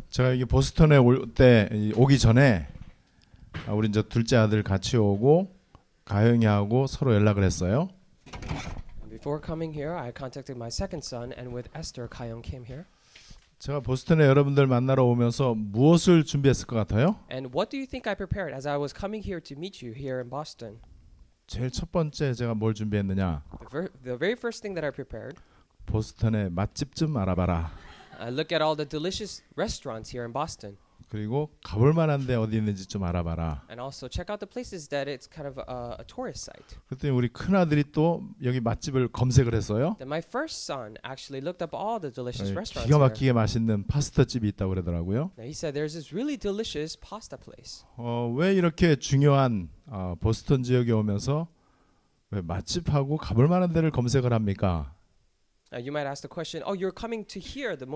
제가 여기 보스턴에 오기 전에 우리 이제 둘째 아들 같이 오고 가영이하고 서로 연락을 했어요. Before coming here, I contacted my second son, and with Esther, Kayong came here. 제가 보스턴에 여러분들 만나러 오면서 무엇을 준비했을 것 같아요? And what do you think I prepared as I was coming here to meet you here in Boston? 제일 첫 번째 제가 뭘 준비했느냐? The very first thing that I prepared, 보스턴의 맛집 좀 알아봐라. I look at all the delicious restaurants here in Boston, 그리고 가볼 만한 데 어디 있는지 좀 알아봐라. and also check out the places that it's kind of a tourist site. 그랬더니 우리 큰아들이 또 여기 맛집을 검색을 했어요. Then my first son actually looked up all the delicious restaurants 기가 here. 막히게 맛있는 파스타집이 있다고 그러더라고요. Now he said there's this really delicious pasta place. 왜 이렇게 중요한 보스턴 지역에 오면서 왜 맛집하고 가볼 만한 데를 검색을 합니까? You might ask the question, "Oh, you're coming to here, the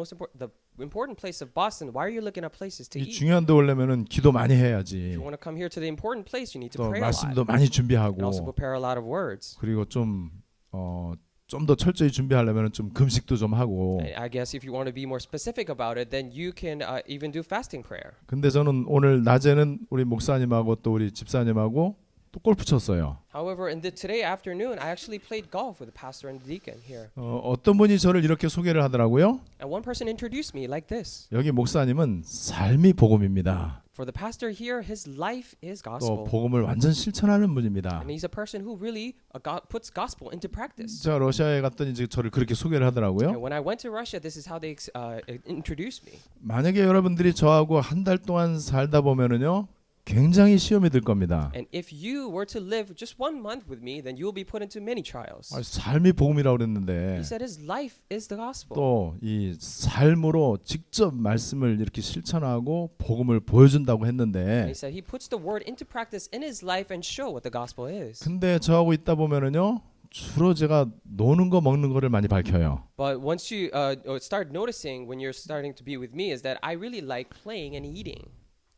important place of Boston. Why are you looking at places to 이 eat? 중요한 데 오려면은 기도 많이 If 해야지. you want to come here to the important place, you need to 또 pray a lot, 말씀도 많이 and also 준비하고 prepare a lot of words." 그리고 좀 더 철저히 준비하려면은 좀 금식도 좀 하고. I guess if you want to be more specific about it, then you can even do fasting prayer. 근데 저는 오늘 낮에는 우리 목사님하고 또 우리 집사님하고 또 골프 쳤어요. However, today afternoon, I actually played golf with the pastor and the deacon here. 어떤 분이 저를 이렇게 소개를 하더라고요. And one person introduced me like this. 여기 목사님은 삶이 복음입니다. For the pastor here, his life is 또 gospel. 복음을 완전 실천하는 분입니다. And he's a person who really puts gospel into practice. 제가 러시아에 갔더니 이제 저를 그렇게 소개를 하더라고요. And when I went to Russia, this is how they introduced me. 만약에 여러분들이 저하고 한 달 동안 살다 보면은요, 굉장히 시험이 들 겁니다. And if you were to live just 1 month with me, then you will be put into many trials. 삶이 복음이라고 그랬는데 He said his life is the gospel. 또 이 삶으로 직접 말씀을 이렇게 실천하고 복음을 보여준다고 And 했는데 he said he puts the word into practice in his life and show what the gospel is. 근데 저하고 있다 보면은요, 주로 제가 노는 거 먹는 거를 많이 밝혀요. But once you start noticing when you're starting to be with me is that I really like playing and eating.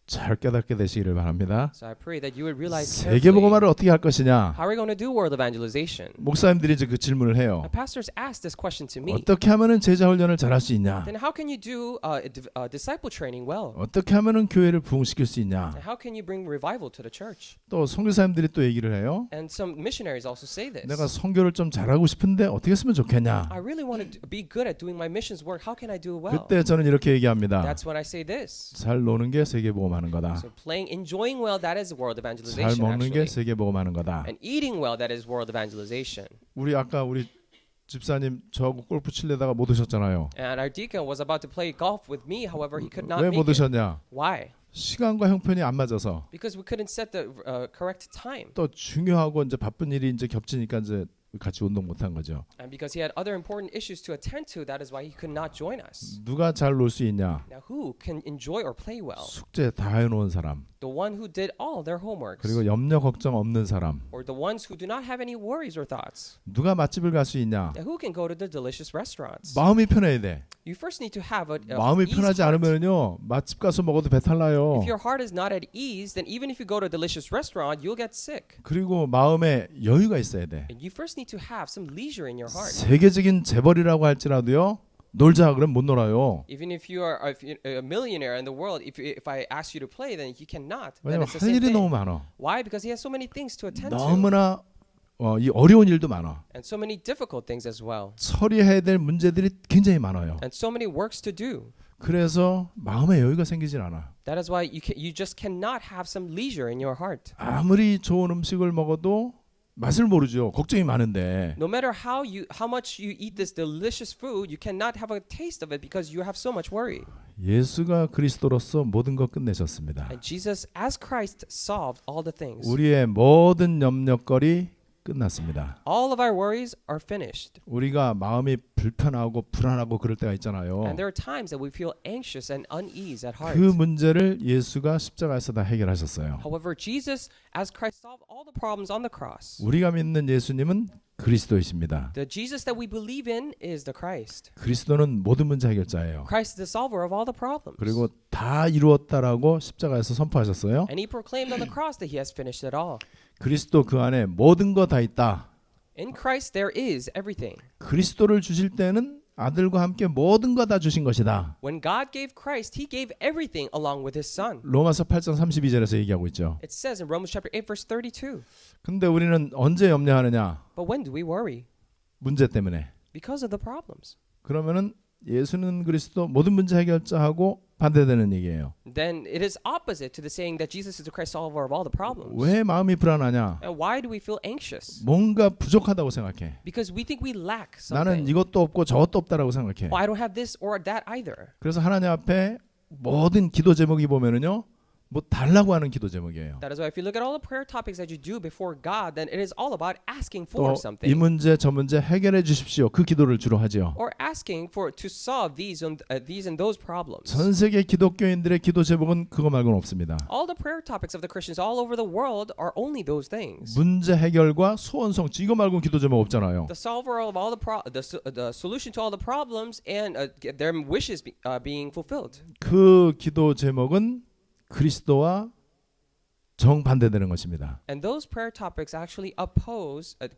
잘 깨닫게 되시기를 바랍니다. So I pray that you would realize 세계 carefully, 복음화를 어떻게 할 것이냐? how are we going to do world evangelization? 목사님들이 이제 그 질문을 해요. The pastors asked this question to me. 어떻게 하면은 제자 훈련을 잘할 수 있냐? Then how can you do disciple training well? 어떻게 하면은 교회를 부흥시킬 수 있냐? And how can you bring revival to the church? 또 선교사님들이 또 얘기를 해요. And some missionaries also say this. 내가 선교를 좀 잘하고 싶은데 어떻게 했으면 좋겠냐? I really want to be good at doing my missions work. How can I do it well? 그때 저는 이렇게 얘기합니다. That's when I say this. 잘 노는 게 세계 복음하는 거다. So enjoying well, that is world 잘 evangelization 먹는 게 actually. 세계 복음하는 거다. And eating well, that is world evangelization. 아까 우리 집사님 저하고 골프 칠려다가 못 오셨잖아요. And our deacon was about to play golf with me, however, he could not 왜 make 못 it. 오셨냐? Why? 시간과 형편이 안 맞아서. Because we couldn't set the correct time. 또 중요하고 이제 바쁜 일이 이제 겹치니까 이제 같이 운동 못 한 거죠. And because he had other important issues to attend to, that is why he could not join us. 누가 잘 놀 수 있냐? Now, who can enjoy or play well? 숙제 다 해놓은 사람. The one who did all their homeworks. 그리고 염려 걱정 없는 사람. Or the ones who do not have any worries or thoughts. 누가 맛집을 갈 수 있냐? Now, who can go to the delicious restaurants? 마음이 편해야 돼. You first need to have a 마음이 ease 편하지 heart. 않으면요, 맛집 가서 먹어도 배탈 나요. If your heart is not at ease, then even if you go to a delicious restaurant, you'll get sick. 그리고 마음에 여유가 있어야 돼. And you first need to have some leisure in your heart. 세계적인 재벌이라고 할지라도요, 놀자 그러면 못 놀아요. Even if you are a millionaire in the world, if I ask you to play, then you cannot. Then 왜냐면 it's the 할 same 일이 너무 thing. 많아. Why? Because he has so many things to attend to, 너무나 이 어려운 일도 많아. and so many difficult things as well, 처리해야 될 문제들이 굉장히 많아요. and so many works to do. 그래서 마음의 여유가 생기질 않아. That is why you just cannot have some leisure in your heart. 아무리 좋은 음식을 먹어도 맛을 모르죠. 걱정이 많은데. No matter how much you eat this delicious food, you cannot have a taste of it because you have so much worry. 예수가 그리스도로서 모든 것 끝내셨습니다. And Jesus, as Christ, solved all the things. 우리의 모든 염려거리 끝났습니다. All of our worries are finished. 우리가 마음이 불편하고 불안하고 그럴 때가 있잖아요. And there are times that we feel anxious and unease at heart. 그 문제를 예수가 십자가에서 다 해결하셨어요. However, Jesus, as Christ solved all the problems on the cross, 우리가 믿는 예수님은 그리스도이십니다. the Jesus that we believe in is the Christ. 그리스도는 모든 문제 해결자예요. Christ is the solver of all the problems. 그리고 다 이루었다라고 십자가에서 선포하셨어요. And he proclaimed on the cross that he has finished it all. 그리스도 그 안에 모든 거 다 있다. In Christ there is everything. 그리스도를 주실 때는 아들과 함께 모든 거 다 주신 것이다. When God gave Christ, He gave everything along with His Son. 로마서 8장 32절에서 얘기하고 있죠. It says in Romans chapter 8 verse 32. 근데 우리는 언제 염려하느냐? But when do we worry? 문제 때문에. Because of the problems. 그러면은 예수는 그리스도 모든 문제 해결자하고 반대되는 얘기예요. Then it is opposite to the saying that Jesus is the Christ solver of all the problems. 왜 마음이 불안하냐? And why do we feel anxious? 뭔가 부족하다고 생각해. Because we think we lack 나는 something. 이것도 없고 저것도 없다라고 생각해. Oh, I don't have this or that either. 그래서 하나님 앞에 모든 기도 제목이 보면은요, 뭐 달라고 하는 기도 제목이에요. That is why if you look at all the prayer topics that you do before God, then it is all about asking 또 for 이 something. 문제 저 문제 해결해 주십시오. 그 기도를 주로 하죠. Or asking for to solve these and those problems. 전 세계 기독교인들의 기도 제목은 그거 말고는 없습니다. All the prayer topics of the Christians all over the world are only those things. 문제 해결과 소원 성취 이거 말고는 기도 제목 없잖아요. The solver of all the solution to all the problems and their wishes being fulfilled. 그 기도 제목은 그리스도와 정반대되는 것입니다. And those prayer topics actually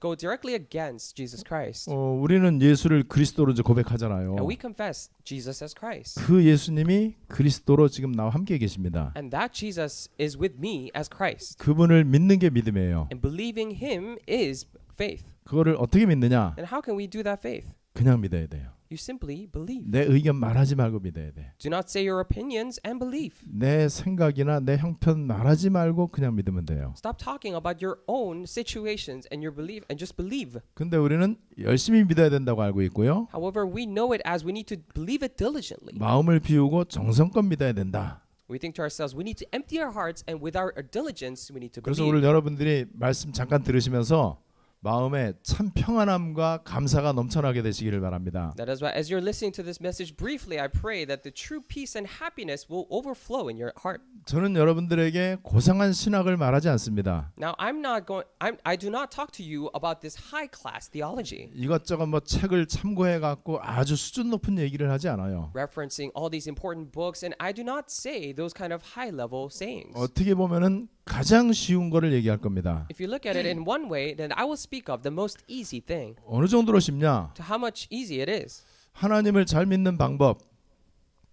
go directly against Jesus Christ. 우리는 예수를 그리스도로 이제 고백하잖아요. And we confess Jesus as Christ. 그 예수님이 그리스도로 지금 나와 함께 계십니다. And that Jesus is with me as Christ. 그분을 믿는 게 믿음이에요. And believing Him is faith. 그거를 어떻게 믿느냐? And how can we do that faith? 그냥 믿어야 돼요. You simply believe. 내 의견 말하지 말고 믿어야 돼. Do not say your opinions and believe. 내 생각이나 내 형편 말하지 말고 그냥 믿으면 돼요. Stop talking about your own situations and your belief and just believe. 근데 우리는 열심히 믿어야 된다고 알고 있고요. However, we know it as we need to believe it diligently. 마음을 비우고 정성껏 믿어야 된다. We think to ourselves, we need to empty our hearts and with our diligence, we need to 그래서 believe. 오늘 여러분들이 말씀 잠깐 들으시면서 마음에 참 평안함과 감사가 넘쳐나게 되시기를 바랍니다. That is why, as you're listening to this message briefly, I pray that the true peace and happiness will overflow in your heart. 저는 여러분들에게 고상한 신학을 말하지 않습니다. Now, I do not talk to you about this high class theology, 이것저것 뭐 책을 참고해 갖고 아주 수준 높은 얘기를 하지 않아요. referencing all these important books, and I do not say those kind of high level sayings. 어떻게 보면은 가장 쉬운 거를 얘기할 겁니다. If you look at it in one way, then I will speak of the most easy thing. 어느 정도로 쉽냐? To how much easy it is. 하나님을 잘 믿는 방법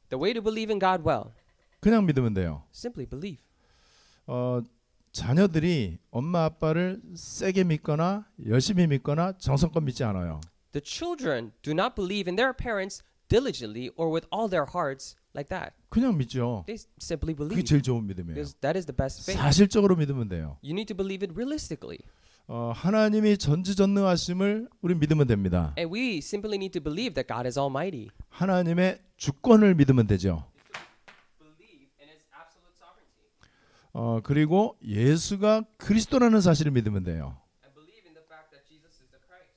The way to believe in God well. 그냥 믿으면 돼요. Simply believe. 자녀들이 엄마 아빠를 세게 믿거나 열심히 믿거나 정성껏 믿지 않아요. The children do not believe in their parents diligently or with all their hearts like that. 그냥 믿죠. They simply 그게 believe. 제일 좋은 믿음이에요. Because that is the best faith. 사실적으로 믿으면 돼요. You need to believe it realistically. 하나님이 전지전능하심을 우리 믿으면 됩니다. And we simply need to believe that God is almighty. 하나님의 주권을 믿으면 되죠. Believe in His absolute sovereignty. 그리고 예수가 그리스도라는 사실을 믿으면 돼요. And believe in the fact that Jesus is the Christ.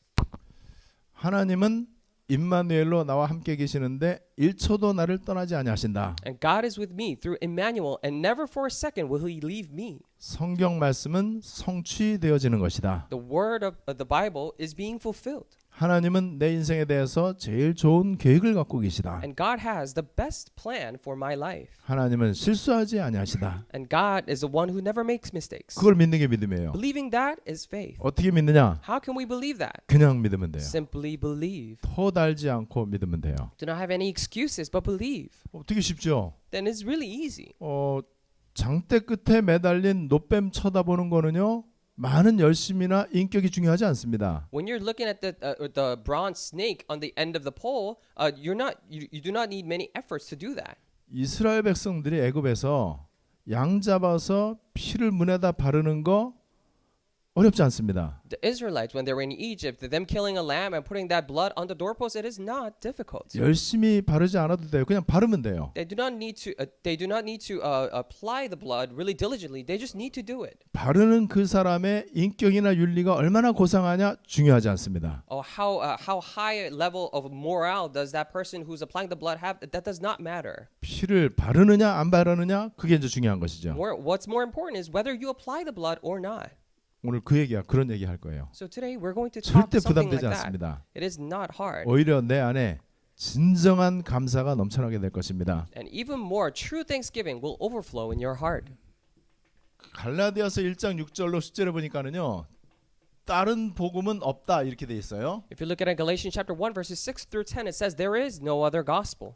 하나님은 임마누엘로 나와 함께 계시는데 1초도 나를 떠나지 아니하신다. And God is with me through Emmanuel, and never for a second will He leave me. 성경 말씀은 성취되어지는 것이다. The word of the Bible is being fulfilled. 하나님은 내 인생에 대해서 제일 좋은 계획을 갖고 계시다. And God has the best plan for my life. 하나님은 실수하지 아니하시다. And God is the one who never makes mistakes. 그걸 믿는 게 믿음이에요. Believing that is faith. 어떻게 믿느냐? How can we believe that? 그냥 믿으면 돼요. Simply believe. 토달지 않고 믿으면 돼요. Do not have any excuses but believe. 되게 쉽죠? Then it's really easy. 장대 끝에 매달린 노뱀 쳐다보는 거는요. 많은 열심이나 인격이 중요하지 않습니다. When you're looking at the bronze snake on the end of the pole, you do not need many efforts to do that. 이스라엘 백성들이 애굽에서 양 잡아서 피를 문에다 바르는 거 어렵지 않습니다. The Israelites, when they were in Egypt, them killing a lamb and putting that blood on the doorpost, it is not difficult. 열심히 바르지 않아도 돼요. 그냥 바르면 돼요. They do not need to apply the blood really diligently. They just need to do it. 바르는 그 사람의 인격이나 윤리가 얼마나 고상하냐 중요하지 않습니다. How high a level of morale does that person who's applying the blood have? That does not matter. 피를 바르느냐 안 바르느냐 그게 이제 중요한 것이죠. What's more important is whether you apply the blood or not. 오늘 그 얘기야 그런 얘기 할 거예요. So today we're going to talk 절대 something like 부담되지 that. 않습니다. It is not hard. 오히려 내 안에 진정한 감사가 넘쳐나게 될 것입니다. And even more, true thanksgiving will overflow in your heart. 갈라디아서 1장 6절로 10절에 보니까는요. 다른 복음은 없다 이렇게 돼 있어요. If you look at Galatians chapter 1 verses 6 through 10, it says there is no other gospel.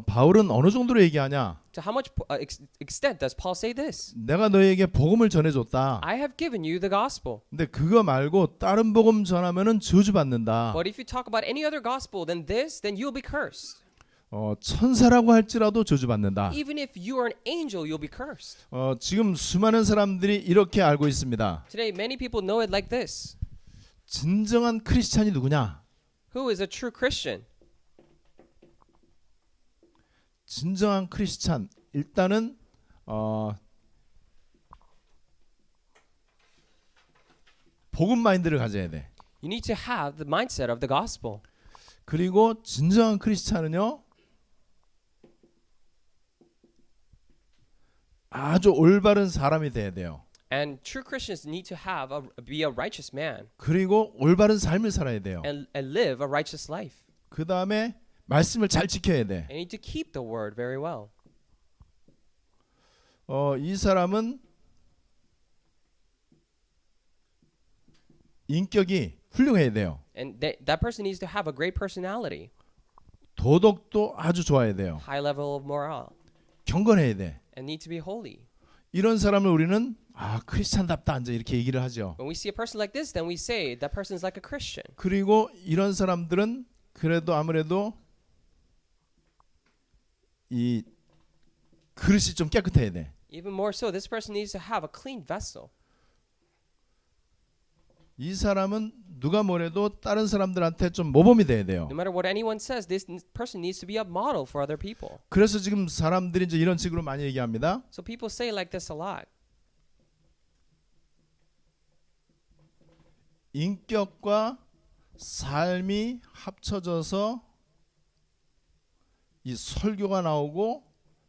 바울은 어느 정도로 얘기하냐? To how much extent does Paul say this? 내가 너에게 복음을 전해줬다. I have given you the gospel. 근데 그거 말고 다른 복음 전하면은 저주받는다. But if you talk about any other gospel than this, then you'll be cursed. 천사라고 할지라도 저주받는다. Even if you are an angel, you'll be cursed. 지금 수많은 사람들이 이렇게 알고 있습니다. Today, many people know it like this. 진정한 크리스찬이 누구냐? Who is a true Christian? 진정한 크리스찬 일단은 복음 마인드를 가져야 돼. You need to have the mindset of the gospel. 그리고 진정한 크리스찬은요 아주 올바른 사람이 돼야 돼요. And true Christians need to be a righteous man 그리고 올바른 삶을 살아야 돼요. and live a righteous life. 그 다음에 말씀을 잘 지켜야 돼. And need to keep the word very well. 이 사람은 인격이 훌륭해야 돼요. And that person needs to have a great personality, 도덕도 아주 좋아야 돼요. high level of morale, 경건해야 돼. and need to be holy. 이런 사람을 우리는 크리스찬답다 이제 이렇게 얘기를 하죠. When we see a person like this, then we say that person is like a Christian. 그리고 이런 사람들은 그래도 아무래도 이 그릇이 좀 깨끗해야 돼. Even more so, this person needs to have a clean vessel. 이 사람은 누가 뭐래도 다른 사람들한테 좀 모범이 돼야 돼요. No matter what anyone says, this person needs to be a model for other people. 그래서 지금 사람들이 이제 이런 식으로 많이 얘기합니다. So people say like this a lot. 인격과 삶이 합쳐져서 이 설교가 나오고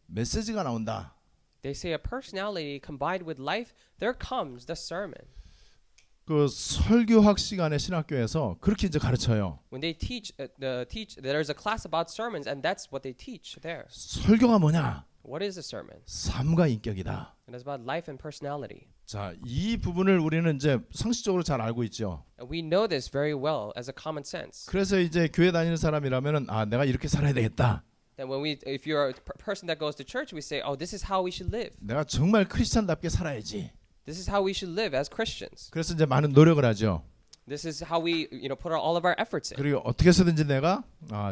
메시지가 나온다. They say a personality combined with life, there comes the sermon. 그 설교학 시간에 신학교에서 그렇게 이제 가르쳐요. When they teach, there's a class about sermons, and that's what they teach there. 설교가 뭐냐? What is a sermon? 삶과 인격이다. And it's about life and personality. 자, 이 부분을 우리는 이제 상식적으로 잘 알고 있죠. And we know this very well as a common sense. 그래서 이제 교회 다니는 사람이라면은 내가 이렇게 살아야 되겠다. Then if you're a person that goes to church, we say, oh, this is how we should live. 내가 정말 크리스찬답게 살아야지. This is how we should live as Christians. 그래서 이제 많은 노력을 하죠. This is how we, put all of our efforts in. 그리고 어떻게 해서든지 내가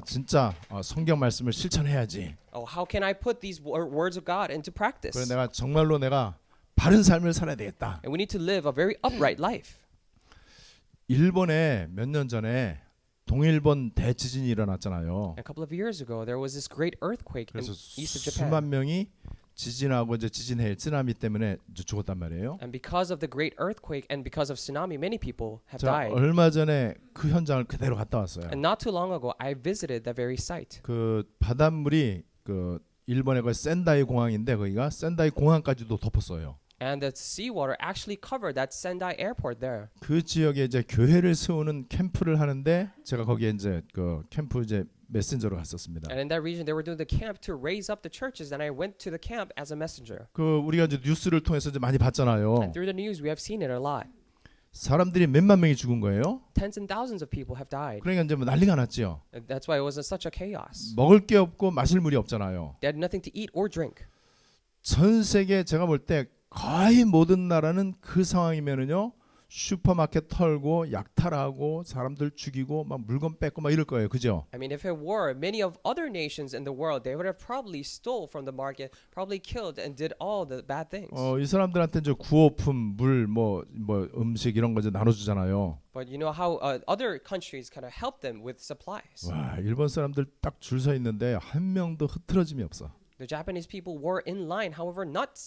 진짜 성경 말씀을 실천해야지. Oh, how can I put these words of God into practice? 그래 내가 정말로 내가 바른 삶을 살아야 되겠다. And we need to live a very upright life. 일본에 몇 년 전에 동일본 대지진이 일어났잖아요. A couple of years ago, there was this great earthquake in 그래서 east of Japan. 수만 명이 지진하고 이제 지진해일 쓰나미 때문에 죽었단 말이에요. And because of the great earthquake and because of tsunami, many people have 자, died. 얼마 전에 그 현장을 그대로 갔다 왔어요. And not too long ago, I visited that very site. 그 바닷물이 그 일본의 그 센다이 공항인데 거기가 센다이 공항까지도 덮었어요. And the seawater actually covered that Sendai airport there. 그 지역에 이제 교회를 세우는 캠프를 하는데 제가 거기에 이제 그 캠프 이제 메신저로 갔었습니다. And in that region, they were doing the camp to raise up the churches. And I went to the camp as a messenger. 그 우리가 이제 뉴스를 통해서 이제 많이 봤잖아요. And through the news, we have seen it a lot. 사람들이 몇만 명이 죽은 거예요. Tens and thousands of people have died. 그러니까 이제 뭐 난리가 났죠. And that's why it was such a chaos. 먹을 게 없고 마실 물이 없잖아요. They had nothing to eat or drink. 전 세계 제가 볼 때 거의 모든 나라는 그 상황이면은요. 슈퍼마켓 털고 약탈하고 사람들 죽이고 막 물건 뺏고 막 이럴 거예요. 그죠? I mean, if it were, many of other nations in the world, they would have probably stole from the market, probably killed and did all the bad things. 이 사람들한테 이제 구호품, 물, 뭐 음식 이런 거 이제 나눠주잖아요. But you know how other countries kind of help them with supplies. 와, 일본 사람들 딱 줄 서 있는데 한 명도 흐트러짐이 없어. The Japanese people were in line. However, not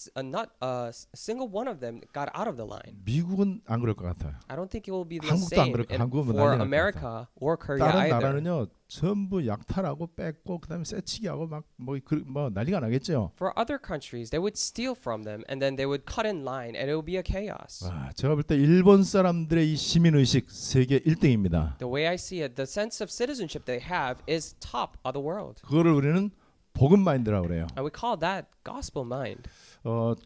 a single one of them got out of the line. 미국은 안 그럴 것 같아요. I don't think it will be the 한국도 안 same 그럴 거. 한국은 for 난리 날 것 America or Korea 다른 either. 나라는요 전부 약탈하고 뺏고 그다음에 새치기하고 막 뭐 난리가 나겠죠. For other countries, they would steal from them and then they would cut in line and it would be a chaos. 와, 제가 볼 때 일본 사람들의 이 시민 의식 세계 1등입니다. The way I see it, the sense of citizenship they have is top of the world. 그거를 우리는 복음 마인드라고 그래요. And we call that gospel mind.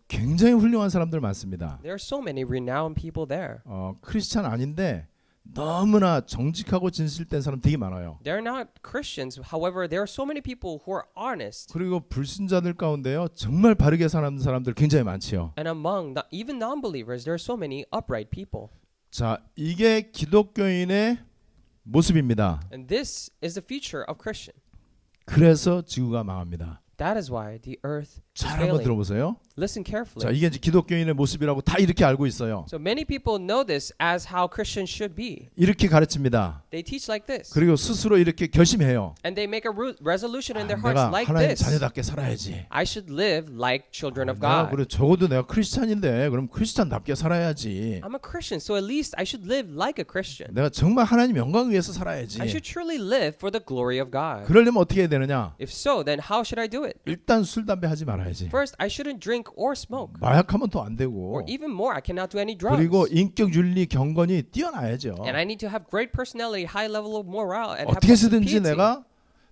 굉장히 훌륭한 사람들 많습니다. There are so many renowned people there. 크리스찬 아닌데 너무나 정직하고 진실된 사람 되게 많아요. They're not Christians. However, there are so many people who are honest. 그리고 불신자들 가운데요 정말 바르게 사는 사람들 굉장히 많지요. And among even non-believers, there are so many upright people. 자, 이게 기독교인의 모습입니다. And this is the future of Christian. 그래서 지구가 망합니다. That is why the earth is 잘 한번 failing. 들어보세요. Listen 자, carefully. 이게 이제 기독교인의 모습이라고 다 이렇게 알고 있어요. So many people know this as how Christians should be. 이렇게 가르칩니다. They teach like this. 그리고 스스로 이렇게 결심해요. And they make a resolution in their hearts 내가 like 하나님 this. 자녀답게 살아야지. I should live like children of 내가 God. 그래 적어도 내가 크리스찬인데 그럼 크리스찬답게 살아야지. I'm a Christian, so at least I should live like a Christian. 내가 정말 하나님 영광 위해서 살아야지. I should truly live for the glory of God. 그러려면 어떻게 해야 되느냐? If so, then how should I do it? 일단 술 담배 하지 말아야지. First, I shouldn't drink or smoke. 마약하면 더 안 되고. Or even more, I cannot do any drugs. 그리고 인격 윤리 경건이 뛰어나야죠. And I need to have great personality, high level of morale, and have 어떻게 해서든지 piety. 내가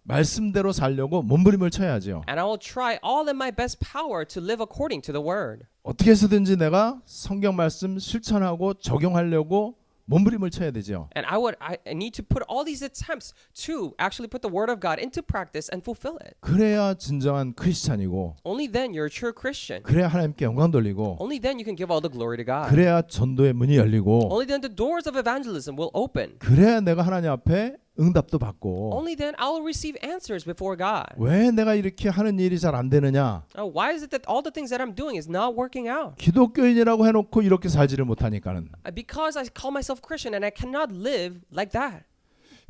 말씀대로 살려고 몸부림을 쳐야죠. And I will try all in my best power to live according to the word. 어떻게 해서든지 내가 성경 말씀 실천하고 적용하려고 몸부림을 쳐야 되죠. And I need to put all these attempts to actually put the word of God into practice and fulfill it. 그래야 진정한 크리스찬이고, Only then you're a true Christian. 그래야 하나님께 영광 돌리고, Only then you can give all the glory to God. 그래야 전도의 문이 열리고, Only then the doors of evangelism will open. 그래야 내가 하나님 앞에 응답도 받고. Only then I will receive answers before God. 왜 내가 이렇게 하는 일이 잘 안 되느냐? Why is it that all the things that I'm doing is not working out? 기독교인이라고 해놓고 이렇게 살지를 못하니까는. Because I call myself Christian and I cannot live like that.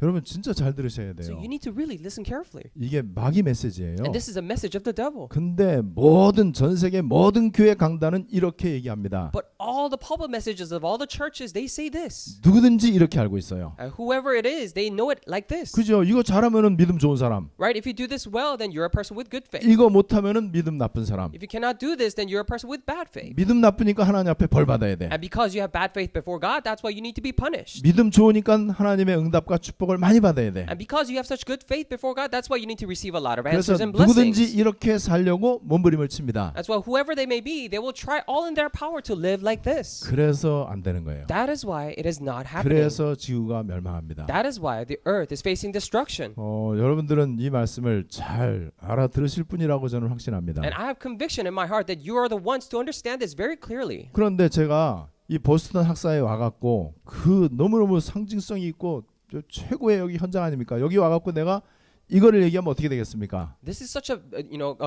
여러분 진짜 잘 들으셔야 So 돼요. you need to really listen carefully. 이게 마귀 메시지예요. And this is a message of the devil. 근데 모든 전 세계 모든 교회 강단은 이렇게 얘기합니다. But all the public messages of all the churches, they say this. 누구든지 이렇게 알고 있어요. Whoever it is, they know it like this. 그죠? 이거 잘하면은 믿음 좋은 사람. Right? If you do this well, then you're a person with good faith. 이거 못하면은 믿음 나쁜 사람. If you cannot do this, then you're a person with bad faith. 믿음 나쁘니까 하나님 앞에 벌 받아야 돼. And because you have bad faith before God, that's why you need to be punished. 믿음 좋으니까 하나님의 응답과 축복을 많이 받아야 돼. And because you have such good faith before God, that's why you need to receive a lot of 그래서 answers and 누구든지 blessings. 이렇게 살려고 몸부림을 칩니다. That's why whoever they may be, they will try all in their power to live like this. 그래서 안 되는 거예요. That is why it is not happening. 그래서 지구가 멸망합니다. That is why the earth is facing destruction. 여러분들은 이 말씀을 잘 알아들으실 분이라고 저는 확신합니다. And I have conviction in my heart that you are the ones to understand this very clearly. 그런데 제가 이 보스턴 학사에 와갖고 그 너무너무 상징성이 있고 최고의 여기 현장 아닙니까? 여기 와갖고 내가 이거를 얘기하면 어떻게 되겠습니까? This is such a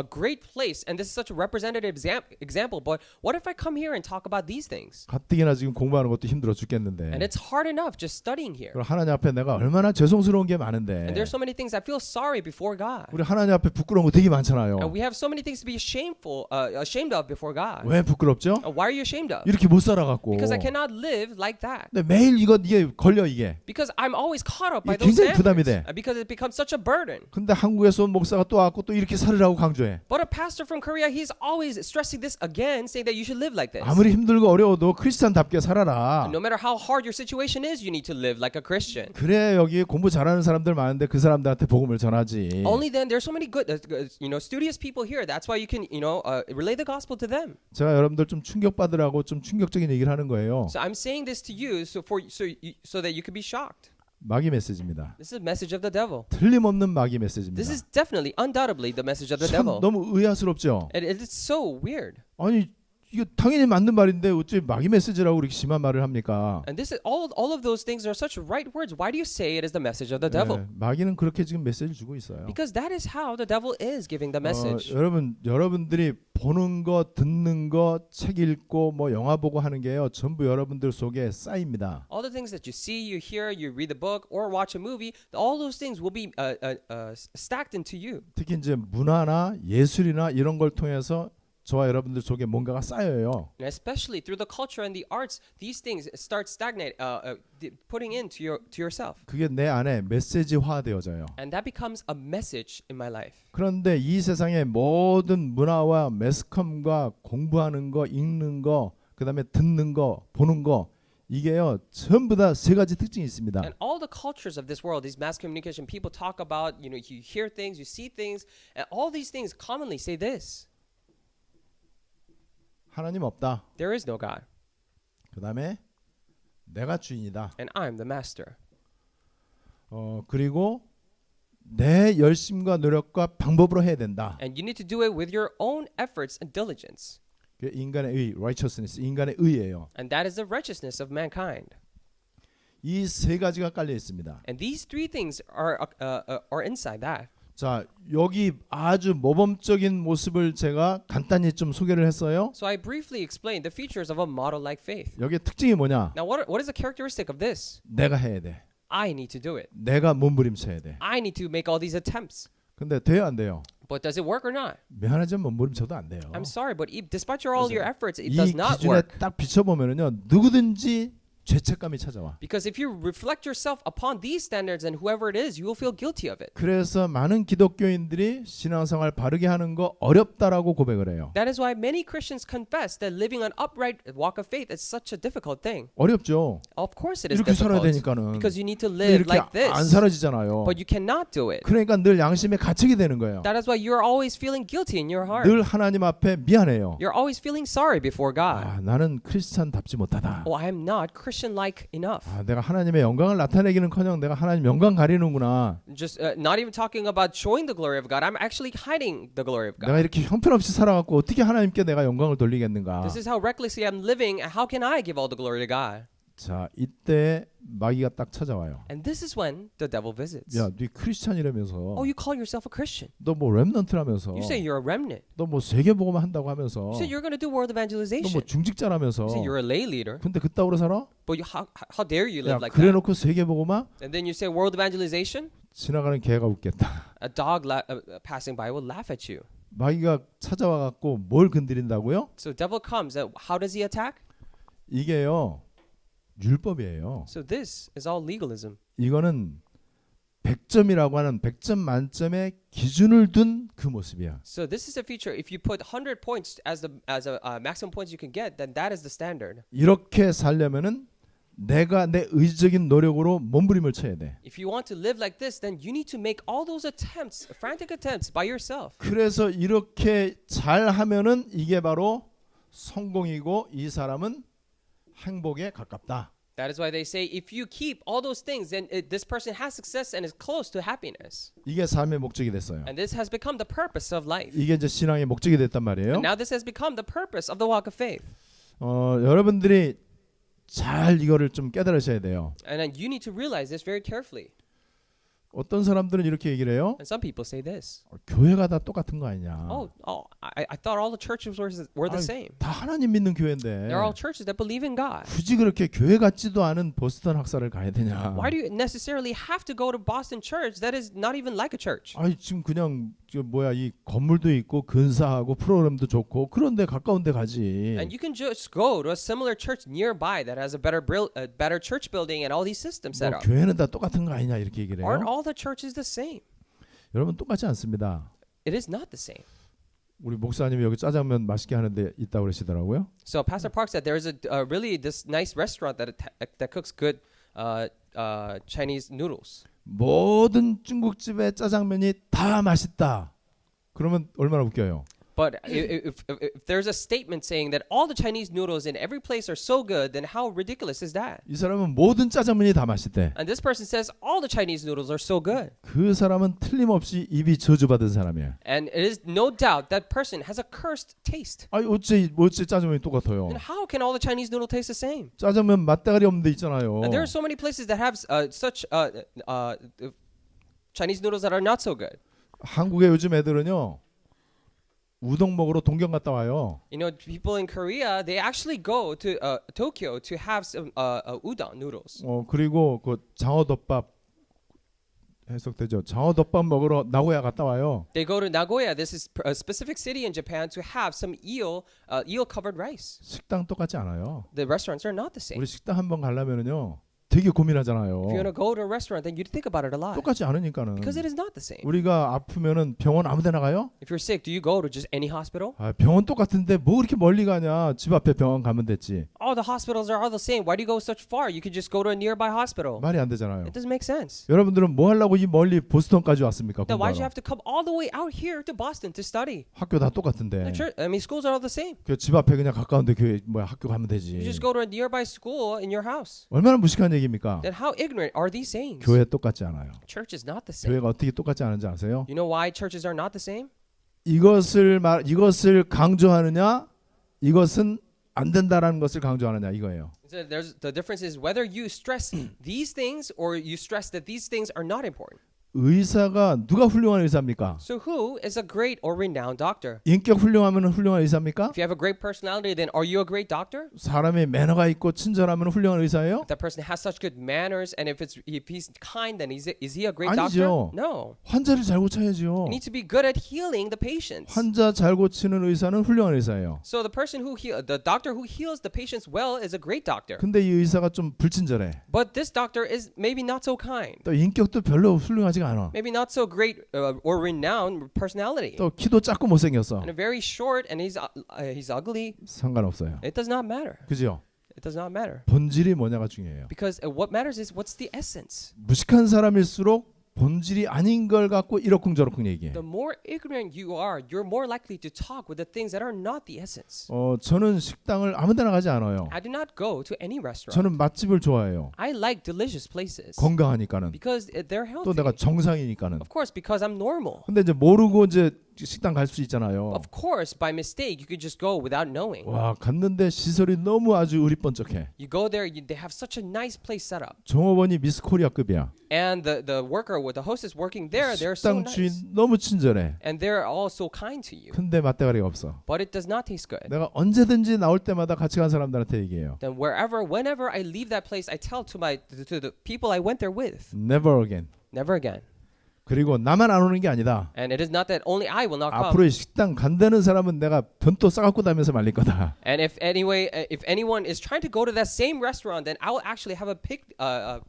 great place, and this is such a representative example. But what if I come here and talk about these things? 가뜩이나 지금 공부하는 것도 힘들어 죽겠는데. And it's hard enough just studying here. 그리고 하나님 앞에 내가 얼마나 죄송스러운 게 많은데. And there's so many things I feel sorry before God. 우리 하나님 앞에 부끄러운 거 되게 많잖아요. And we have so many things to be ashamed of before God. 왜 부끄럽죠? Why are you ashamed of? 이렇게 못 살아갖고. Because I cannot live like that. 근데 매일 이게 걸려 이게. Because I'm always caught up by 이게 those 굉장히 부담이 standards. 돼. Because it becomes such a burden. 근데 한국에서 온 목사가 또 와갖고 또 이렇게 살으라고 강조해. But a pastor from Korea, he's always stressing this again, saying that you should live like this. 아무리 힘들고 어려워도 크리스찬답게 살아라. No matter how hard your situation is, you need to live like a Christian. 그래 여기 공부 잘하는 사람들 많은데 그 사람들한테 복음을 전하지. Only then there's so many good, studious people here. That's why you can, relay the gospel to them. 제가 여러분들 좀 충격받으라고 좀 충격적인 얘기를 하는 거예요. So I'm saying this to you so that you could be shocked. 마귀 메시지입니다. This is a message of the devil. 틀림없는 마귀 메시지입니다. This is definitely, undoubtedly, the message of the 참 devil. 너무 의아스럽죠. And it is so weird. 아니 이거 당연히 맞는 말인데 어째 마귀 메시지라고 그렇게 심한 말을 합니까? And this is all of those things are such right words. Why do you say it is the message of the devil? 네, 마귀는 그렇게 지금 메시지를 주고 있어요. Because that is how the devil is giving the message. 여러분들이 보는 거, 듣는 거, 책 읽고 뭐 영화 보고 하는 게요. 전부 여러분들 속에 쌓입니다. All the things that you see, you hear, you read the book, or watch a movie, all those things will be stacked into you. 특히 이제 문화나 예술이나 이런 걸 통해서 저와 여러분들 속에 뭔가가 쌓여요. And especially through the culture and the arts, these things start putting into yourself. 그게 내 안에 메시지화되어져요. And that becomes a message in my life. 그런데 이 세상의 모든 문화와 매스컴과 공부하는 거, 읽는 거, 그다음에 듣는 거, 보는 거 이게요 전부 다 세 가지 특징이 있습니다. And all the cultures of this world, these mass communication, people talk about, you hear things, you see things, and all these things commonly say this: 하나님 없다. there is no God, 그다음에 내가 주인이다. and I'm the master. 그리고 내 열심과 노력과 방법으로 해야 된다. And you need to do it with your own efforts and diligence. 그게 인간의 의, righteousness, 인간의 의예요. And that is the righteousness of mankind. 이 세 가지가 깔려 있습니다. And these three things are inside that. 자, 여기 아주 모범적인 모습을 제가 간단히 좀 소개를 했어요. So I briefly explained the features of a model like faith. 여기에 특징이 뭐냐? Now, what is the characteristic of this? 내가 해야 돼. I need to do it. 내가 몸부림쳐야 돼. I need to make all these attempts. 근데 돼요, 안 돼요? But does it work or not? 미안하지만 몸부림쳐도 안 돼요. I'm sorry, but despite all your efforts, it 이 does not 기준에 work. 딱 비춰보면은요, 누구든지 죄책감이 찾아와. Because if you reflect yourself upon these standards and whoever it is, you will feel guilty of it. 그래서 많은 기독교인들이 신앙생활 바르게 하는 거 어렵다라고 고백을 해요. That is why many Christians confess that living an upright walk of faith is such a difficult thing. 어렵죠. Of course it is 이렇게 살아야 difficult. 되니까는. Because you need to 근데 live 이렇게 like this. 안 사라지잖아요. But you cannot do it. 그러니까 늘 양심에 갇히게 되는 거예요. That is why you're always feeling guilty in your heart. 늘 하나님 앞에 미안해요. You're always feeling sorry before God. 나는 크리스찬답지 못하다. Oh, I am not Christian-like enough. 내가 하나님의 영광을 나타내기는커녕 내가 하나님 영광 가리는구나. Just not even talking about showing the glory of God. I'm actually hiding the glory of God. 내가 이렇게 형편없이 살아갖고 어떻게 하나님께 내가 영광을 돌리겠는가. This is how recklessly I'm living. How can I give all the glory to God? 자, 이때 마귀가 딱 찾아와요. And this is when the devil visits. 야, 네 크리스찬이라면서. Oh, you call yourself a Christian. 너 뭐 렘넌트라면서. You say you're a remnant. 너 뭐 세계복음만 한다고 하면서. You say you're going to do world 너 evangelization. 뭐 중직자라면서. You say you're a lay leader. 근데 그따구로 살아? But how dare you 야, live like that? 그래놓고 세계복음만 And then you say world evangelization. 지나가는 개가 웃겠다. A dog passing by will laugh at you. 마귀가 찾아와갖고 뭘 건드린다고요? So devil comes. And how does he attack? 이게요 율법이에요. So this is all legalism. 이거는 100점이라고 하는 100점 만점의 기준을 둔 그 모습이야. So this is a feature. If you put 100 points as a maximum points you can get, then that is the standard. 이렇게 살려면은 내가 내 의지적인 노력으로 몸부림을 쳐야 돼. If you want to live like this, then you need to make all those attempts, frantic attempts by yourself. 그래서 이렇게 잘 하면은 이게 바로 성공이고 이 사람은 행복에 가깝다. That is why they say if you keep all those things, then this person has success and is close to happiness. 이게 삶의 목적이 됐어요. And this has become the purpose of life. 이게 이제 신앙의 목적이 됐단 말이에요. And now this has become the purpose of the walk of faith. 여러분들이 잘 이거를 좀 깨달으셔야 돼요. And then you need to realize this very carefully. 어떤 사람들은 이렇게 얘기를 해요. And some people say this. 교회가 다 똑같은 거 아니냐. I thought all the churches were the same. 다 하나님 믿는 교회인데 They're all churches that believe in God. 굳이 그렇게 교회 같지도 않은 보스턴 학사를 가야 되냐. Why do you necessarily have to go to Boston Church that is not even like a church? 아니 지금 그냥 이 건물도 있고 근사하고 프로그램도 좋고 그런데 가까운데 가지. And you can just go to a similar church nearby that has a better church building and all these systems set 뭐 up. 교회는 다 똑같은 거 아니냐 이렇게 얘기를 Aren't 해요. all the churches the same? 여러분 똑같지 않습니다. It is not the same. 우리 목사님이 여기 짜장면 맛있게 하는데 있다고 그러시더라고요. So Pastor Park said there is really this nice restaurant that cooks good Chinese noodles. 모든 중국집의 짜장면이 다 맛있다. 그러면 얼마나 웃겨요. But if there's a statement saying that all the Chinese noodles in every place are so good, then how ridiculous is that? 이 사람은 모든 짜장면이 다 맛있대. And this person says all the Chinese noodles are so good. 그 사람은 틀림없이 입이 저주받은 사람이야. And it is no doubt that person has a cursed taste. 아니 어째 짜장면이 똑같아요. And how can all the Chinese noodle taste the same? 짜장면 맛대가리 없는 데 있잖아요. And there are so many places that have such Chinese noodles that are not so good. 한국의 요즘 애들은요. 우동 먹으러 동경 갔다 와요. You know, people in Korea, they actually go to Tokyo to have some udon noodles. 그리고 그 장어덮밥 해석되죠. 장어덮밥 먹으러 나고야 갔다 와요. They go to Nagoya. This is a specific city in Japan to have some eel covered rice. 식당 똑같지 않아요. The restaurants are not the same. 우리 식당 한번 가려면은요. 되게 고민하잖아요. If you're gonna go to a restaurant, then you think about it a lot 똑같지 않으니까는. because it is not the same. 우리가 아프면은 병원 아무데나 가요? If you're sick, do you go to just any hospital? 아, 병원 똑같은데 뭐 그렇게 멀리 가냐? 집 앞에 병원 가면 됐지. All the hospitals are all the same. Why do you go such far? You could just go to a nearby hospital. 말이 안 되잖아요. It doesn't make sense. 여러분들은 뭐 하려고 이 멀리 보스턴까지 왔습니까? Then why did you 공부하러. have to come all the way out here to Boston to study? 학교 다 똑같은데. The church, I mean, schools are all the same. 그 집 앞에 그냥 가까운데 교회 뭐야 학교 가면 되지. You just go to a nearby school in your house. 얼마나 무식한 얘기입니까? Then how ignorant are these sayings? 교회 똑같지 않아요. Church is not the same. 교회가 어떻게 똑같지 않은지 아세요? You know why churches are not the same? 이것을 강조하느냐, 이것은 안 된다라는 것을 강조하느냐 이거예요. So the difference is whether you stress these things or you stress that these things are not important. 의사가 누가 훌륭한 의사입니까? So who is a great or renowned doctor? 인격 훌륭하면 훌륭한 의사입니까? If you have a great personality, then are you a great doctor? 사람의 매너가 있고 친절하면 훌륭한 의사예요? If that person has such good manners and if he's kind, then is he a great 아니죠. doctor? No. 환자를 잘 고쳐야죠. You need to be good at healing the patients. 환자 잘 고치는 의사는 훌륭한 의사예요. So the doctor who heals the patients well is a great doctor. 근데 이 의사가 좀 불친절해. But this doctor is maybe not so kind. 또 인격도 별로 훌륭하지가 않아. Maybe not so great or renowned personality. 또 키도 작고 못생겼어. And very short and he's ugly. 상관없어요. It does not matter. 그죠? It does not matter. 본질이 뭐냐가 중요해요. Because what matters is what's the essence. 무식한 사람일수록 본질이 아닌 걸 갖고 이러쿵저러쿵 얘기해. The more ignorant you are, you're more likely to talk with the things that are not the essence. 저는 식당을 아무데나 가지 않아요. I do not go to any restaurant. 저는 맛집을 좋아해요. I like delicious places 건강하니까는. because they're 또 healthy. 내가 정상이니까는. Of course, because I'm normal. 근데 이제 모르고 이제 식당 갈 수 있잖아요. Of course, by mistake, you could just go without knowing. 와, 갔는데 시설이 너무 아주 으리번쩍해. You go there, they have such a nice place set up. 종업원이 미스 코리아급이야. And the worker with the hostess working there, they're so 식당 nice. 주인 너무 친절해. And they're all so kind to you. 근데 맛대가리가 없어. But it does not taste good. 내가 언제든지 나올 때마다 같이 간 사람들한테 얘기해요. Then whenever I leave that place, I tell to the people I went there with, Never again. never again. 그리고 나만 안 오는 게 아니다. And it is not that only I will not come. 앞으로 식당 간다는 사람은 내가 변토 싸갖고 다니면서 말릴 거다. And if anyone is trying to go to that same restaurant, then I will actually have a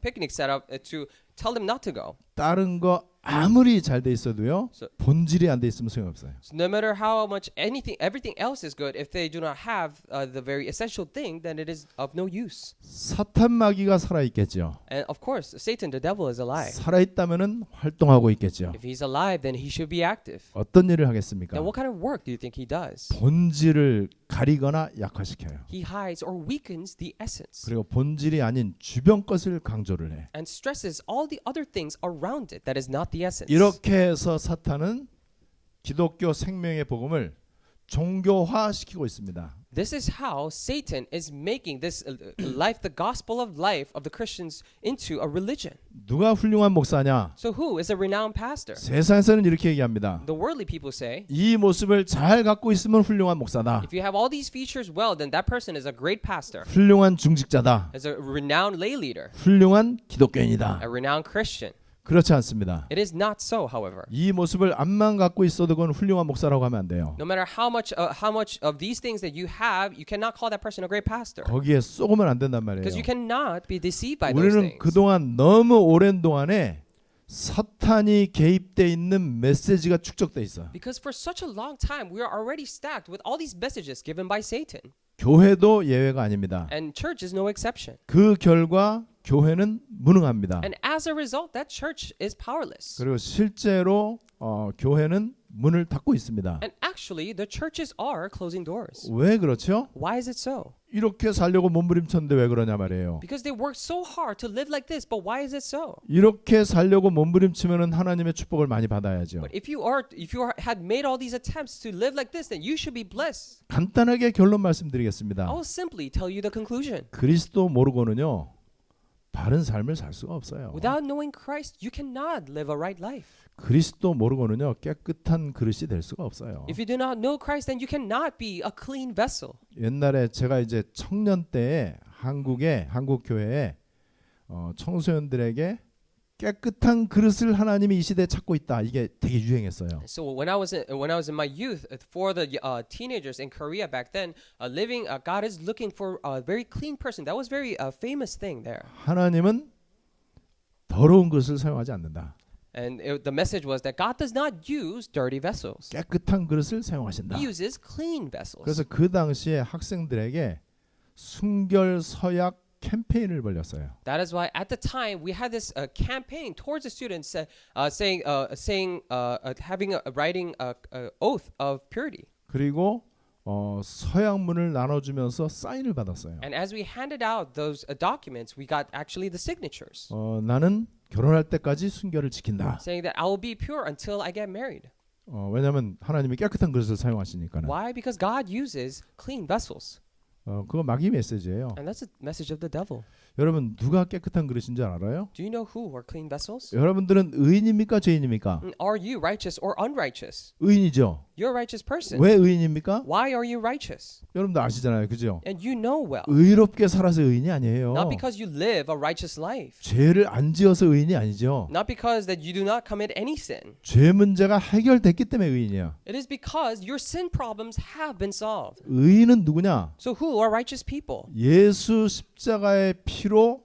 picnic set up to tell them not to go. 다른 거 아무리 잘 돼 있어도요. 본질이 안 돼 있으면 소용없어요. So no matter how much everything else is good, if they do not have the very essential thing, then it is of no use. 사탄 마귀가 살아 있겠죠. And of course, Satan, the devil, is alive. 살아 있다면은 활동하고 있겠죠. If he's alive, then he should be active. 어떤 일을 하겠습니까? Then what kind of work do you think he does? 본질을 가리거나 약화시켜요. He hides or weakens the essence 그리고 본질이 아닌 주변 것을 강조를 해. and stresses all the other things around it that is not the essence. 이렇게 해서 사탄은 기독교 생명의 복음을 종교화시키고 있습니다. This is how Satan is making this life, the gospel of life of the Christians, into a religion. 누가 훌륭한 목사냐? So who is a renowned pastor? 세상에서는 이렇게 얘기합니다. The worldly people say, 이 모습을 잘 갖고 있으면 훌륭한 목사다. if you have all these features well, then that person is a great pastor, 훌륭한 중직자다. is a renowned lay leader, 훌륭한 기독교인이다. a renowned Christian. 그렇지 않습니다. It is not so, however. 이 모습을 암만 갖고 있어도 그건 훌륭한 목사라고 하면 안 돼요. No matter how much of these things that you have, you cannot call that person a great pastor. 거기에 쏘면 안 된단 말이에요. Because you cannot be deceived by those 우리는 things. 그동안 너무 오랜 동안에 사탄이 개입돼 있는 메시지가 축적돼 있어. Because for such a long time, we are already stacked with all these messages given by Satan. 교회도 예외가 아닙니다. And church is no exception. 그 결과 교회는 무능합니다. And as a result, that church is powerless. 그리고 실제로 교회는 문을 닫고 있습니다. And actually, the churches are closing doors. 왜 그렇죠? Why is it so? 이렇게 살려고 몸부림쳤는데 왜 그러냐 말이에요. Because they work so hard to live like this, but why is it so? 이렇게 살려고 몸부림치면은 하나님의 축복을 많이 받아야죠. But if you had made all these attempts to live like this, then you should be blessed. 간단하게 결론 말씀드리겠습니다. I will simply tell you the conclusion. 그리스도 모르고는요. 바른 삶을 살 수가 없어요. Without knowing Christ, you cannot live a right life. 그리스도 모르고는요. 깨끗한 그릇이 될 수가 없어요. If you do not know Christ, then you cannot be a clean vessel. 옛날에 제가 이제 청년 때에 한국 교회에 청소년들에게 깨끗한 그릇을 하나님이 이 시대에 찾고 있다. 이게 되게 유행했어요. So when I was in my youth, for the teenagers in Korea back then, God is looking for a very clean person. That was very famous thing there. 하나님은 더러운 그릇을 사용하지 않는다. And the message was that God does not use dirty vessels. 깨끗한 그릇을 사용하신다. He uses clean vessels. 그래서 그 당시에 학생들에게 순결 서약 캠페인을 벌였어요. That is why at the time we had this campaign towards the students writing a oath of purity. 그리고 서약문을 나눠주면서 사인을 받았어요. And as we handed out those documents, we got actually the signatures 나는 결혼할 때까지 순결을 지킨다. saying that I will be pure until I get married. 왜냐하면 하나님이 깨끗한 그릇을 사용하시니까는. Why? Because God uses clean vessels. 그거 마귀 메시지예요. And that's a message of the devil. 여러분 누가 깨끗한 그릇인 줄 알아요? Do you know who are clean vessels? 여러분들은 의인입니까 죄인입니까? Are you righteous or unrighteous? 의인이죠. You're a righteous person. 왜 의인입니까? Why are you righteous? 여러분도 아시잖아요, 그죠? And you know well. 의롭게 살아서 의인이 아니에요. Not because you live a righteous life. 죄를 안 지어서 의인이 아니죠. Not because that you do not commit any sin. 죄 문제가 해결됐기 때문에 의인이야. It is because your sin problems have been solved. 의인은 누구냐? So who are righteous people? 예수 십자가의 피로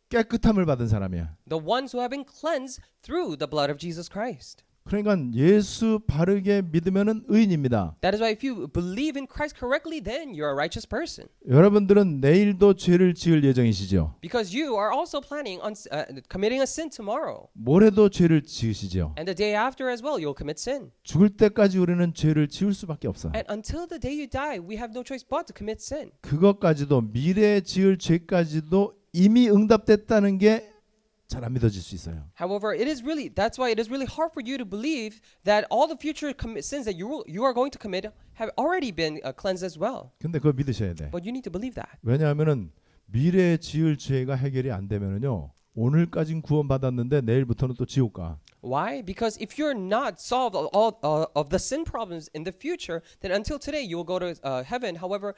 깨끗함을 받은 사람이야. The ones who have been cleansed through the blood of Jesus Christ. 그러니까 예수 바르게 믿으면은 의인입니다. That is why if you believe in Christ correctly, then you're a righteous person. 여러분들은 내일도 죄를 지을 예정이시죠. Because you are also planning on committing a sin tomorrow. 모레도 죄를 지으시죠. And the day after as well, you'll commit sin. 죽을 때까지 우리는 죄를 지을 수밖에 없어. And until the day you die, we have no choice but to commit sin. 그것까지도 미래에 지을 죄까지도 이미 응답됐다는 게 잘 안 믿어질 수 있어요. However, that's why it is really hard for you to believe that all the future sins that you are going to commit have already been cleansed as well. 근데 그거 믿으셔야 돼. But you need to believe that. 왜냐하면은 미래에 지을 죄가 해결이 안 되면은요. 오늘까진 구원받았는데 내일부터는 또 지옥 가. Why? Because if you're not solved all of the sin problems in the future, then until today you will go to heaven. However,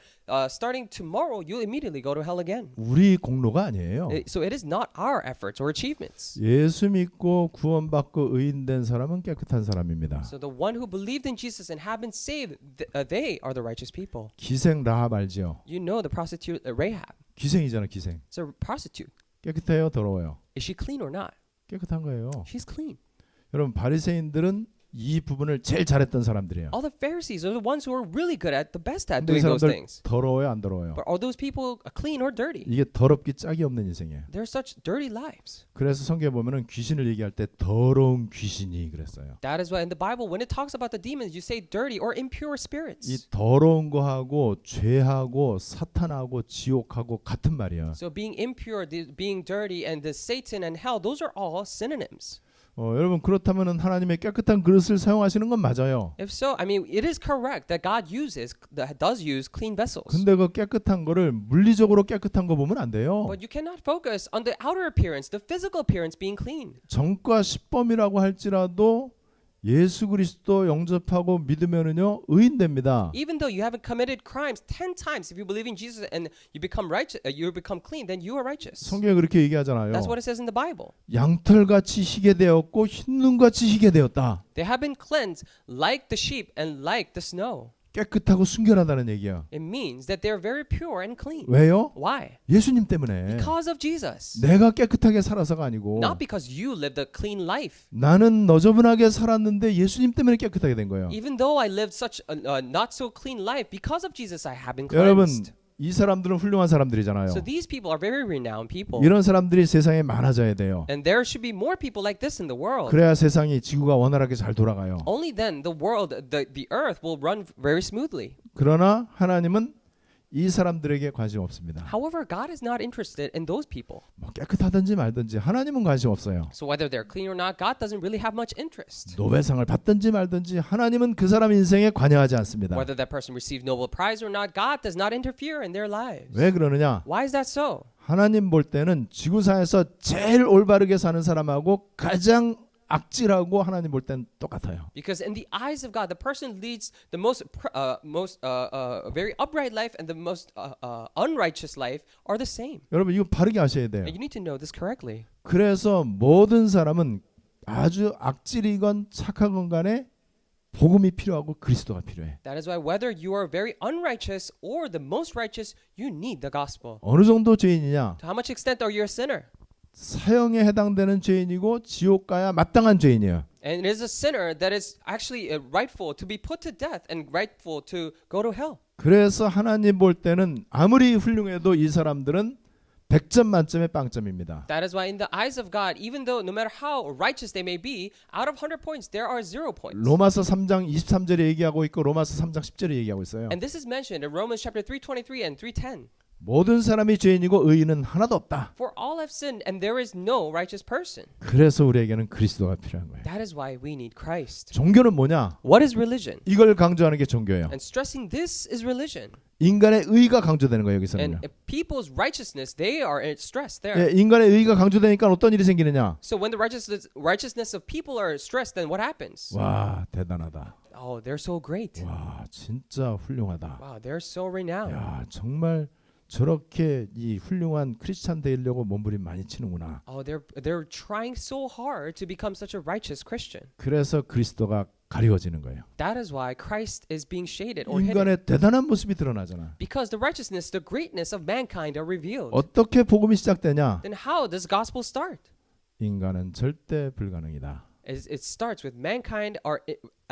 starting tomorrow, you'll immediately go to hell again. 우리 공로가 아니에요. So it is not our efforts or achievements. 예수 믿고 구원받고 의인된 사람은 깨끗한 사람입니다. So the one who believed in Jesus and have been saved, they are the righteous people. 기생 라합 알지요? You know the prostitute Rahab. 기생이잖아, 기생. It's a prostitute. 깨끗해요, 더러워요? Is she clean or not? 깨끗한 거예요. She's clean. 여러분 바리새인들은 이 부분을 제일 잘했던 사람들이에요. All the Pharisees are the ones who are really good at the best at 근데 이 doing those 사람들 things. 더러워요, 안 더러워요? But are those people clean or dirty? 이게 더럽기 짝이 없는 인생이에요. They're such dirty lives. 그래서 성경에 보면은 귀신을 얘기할 때 더러운 귀신이 그랬어요. That is why in the Bible, when it talks about the demons, you say dirty or impure spirits. 이 더러운 거하고 죄하고 사탄하고 지옥하고 같은 말이야. So being impure, being dirty, and the Satan and hell, those are all synonyms. 여러분 그렇다면은 하나님의 깨끗한 그릇을 사용하시는 건 맞아요. If so, I mean, it is correct that God does use clean vessels. 근데 그 깨끗한 거를 물리적으로 깨끗한 거 보면 안 돼요. But you cannot focus on the outer appearance, the physical appearance being clean. 정과 십범이라고 할지라도 예수 그리스도 영접하고 믿으면은요 의인됩니다. Even though you haven't committed crimes 10 times, if you believe in Jesus and you become righteous, you become clean, then you are righteous. 성경에 그렇게 얘기하잖아요. That's what it says in the Bible. 양털같이 희게 되었고 흰눈같이 희게 되었다. They have been cleansed like the sheep and like the snow. 깨끗하고 순결하다는 얘기야. It means that they're very pure and clean. 왜요? Why? 예수님 때문에. Because of Jesus. 내가 깨끗하게 살아서가 아니고 Not because you lived a clean life. 나는 너저분하게 살았는데 예수님 때문에 깨끗하게 된 거예요. Even though I lived such a not so clean life, because of Jesus I have been 여러분 cleansed. 이 사람들은 훌륭한 사람들이잖아요. So these people are very renowned people. 이런 사람들이 세상에 많아져야 돼요. And there should be more people like this in the world. 그래야 세상이 지구가 원활하게 잘 돌아가요. Only then the world, the earth will run very smoothly. 그러나 하나님은 이 사람들에게 관심 없습니다. However, God is not interested in those people. 뭐 깨끗하든지 말든지 하나님은 관심 없어요. So whether they're clean or not, God doesn't really have much interest. 노벨상을 받든지 말든지 하나님은 그 사람 인생에 관여하지 않습니다. Whether that person received Nobel Prize or not, God does not interfere in their lives. 왜 그러느냐? Why is that so? 하나님 볼 때는 지구상에서 제일 올바르게 사는 사람하고 가장 악질하고 하나님 볼 땐 똑같아요. Because in the eyes of God, the person leads the most very upright life and the most unrighteous life are the same. 여러분 이거 바르게 아셔야 돼요. And you need to know this correctly. 그래서 모든 사람은 아주 악질이건 착하건 간에 복음이 필요하고 그리스도가 필요해. That is why whether you are very unrighteous or the most righteous, you need the gospel. 어느 정도 죄인이냐? To how much extent are you a sinner? 사형에 해당되는 죄인이고 지옥 가야 마땅한 죄인이에요. And it is a sinner that is actually rightful to be put to death and rightful to go to hell. 그래서 하나님 볼 때는 아무리 훌륭해도 이 사람들은 100점 만점의 빵점입니다. That is why in the eyes of God, even though no matter how righteous they may be, out of 100 points, there are 0 points. 로마서 3장 23절에 얘기하고 있고 로마서 3장 10절에 얘기하고 있어요. And this is mentioned in Romans chapter 3:23 and 3:10. 모든 사람이 죄인이고 의인은 하나도 없다. For all have sinned and there is no righteous person. 그래서 우리에게는 그리스도가 필요한 거예요. That is why we need Christ. 종교는 뭐냐? What is religion? 이걸 강조하는 게 종교예요. And stressing this is religion. 인간의 의가 강조되는 거예요. 여기서는요. And people's righteousness, they are stressed there. 예, 인간의 의가 강조되니까 어떤 일이 생기느냐? So when the righteousness of people are stressed, then what happens? 와, 대단하다. Oh, they're so great. 와, 진짜 훌륭하다. Wow, they're so renowned. 야, 정말 저렇게 이 훌륭한 크리스찬 되려고 몸부림 많이 치는구나. Oh, they're trying so hard to become such a righteous Christian. 그래서 그리스도가 가리워지는 거예요. That is why Christ is being shaded or hidden. 인간의 대단한 모습이 드러나잖아. Because the righteousness, the greatness of mankind are revealed. 어떻게 복음이 시작되냐? Then how does gospel start? 인간은 절대 불가능이다. It starts with mankind are